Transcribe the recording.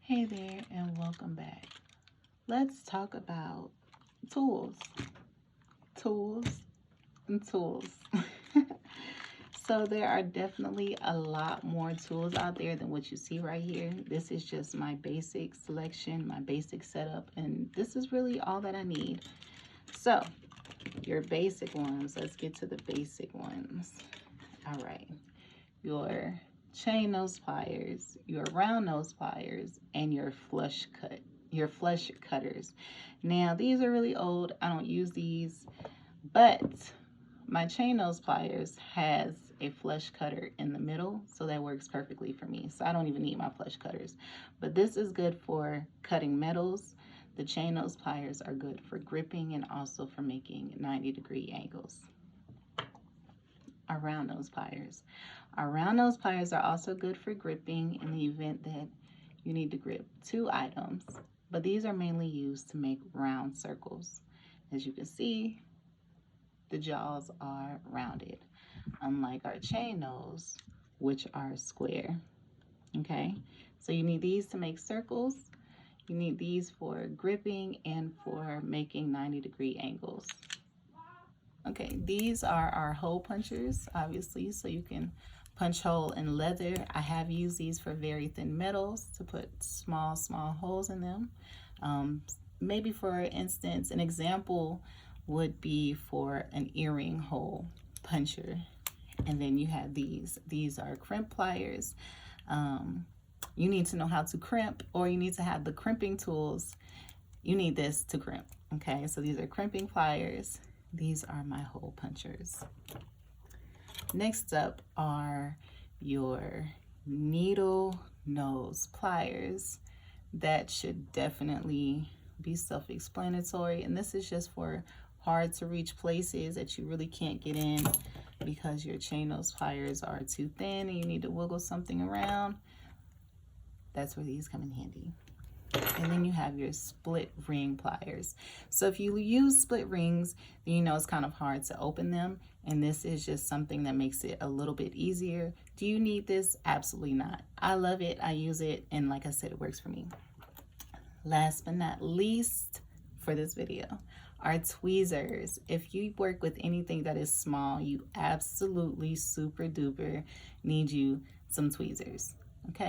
Hey there and welcome back. Let's talk about tools. Tools and tools. So there are definitely a lot more tools out there than what you see right here. This is just my basic selection, my basic setup, and this is really all that I need. So your basic ones, let's get to the basic ones. All right, your chain nose pliers, your round nose pliers, and your flush cutters. Now these are really old. I don't use these, but my chain nose pliers has a flush cutter in the middle, so that works perfectly for me. So I don't even need my flush cutters. But this is good for cutting metals. The chain nose pliers are good for gripping and also for making 90-degree angles. Our round nose pliers. Our round nose pliers are also good for gripping in the event that you need to grip two items, but these are mainly used to make round circles. As you can see, the jaws are rounded, unlike our chain nose, which are square. Okay, so you need these to make circles. You need these for gripping and for making 90-degree angles. Okay, these are our hole punchers, obviously, so you can punch hole in leather. I have used these for very thin metals to put small holes in them. Maybe for instance, an example would be for an earring hole puncher. And then you have these. These are crimp pliers. You need to know how to crimp, or you need to have the crimping tools. You need this to crimp, okay? So these are crimping pliers. These are my hole punchers. Next up are your needle nose pliers. That should definitely be self-explanatory. And this is just for hard to reach places that you really can't get in because your chain nose pliers are too thin and you need to wiggle something around. That's where these come in handy. And then you have your split ring pliers. So if you use split rings, then you know it's kind of hard to open them. And this is just something that makes it a little bit easier. Do you need this? Absolutely not. I love it. I use it. And like I said, it works for me. Last but not least for this video are tweezers. If you work with anything that is small, you absolutely super duper need you some tweezers. Okay.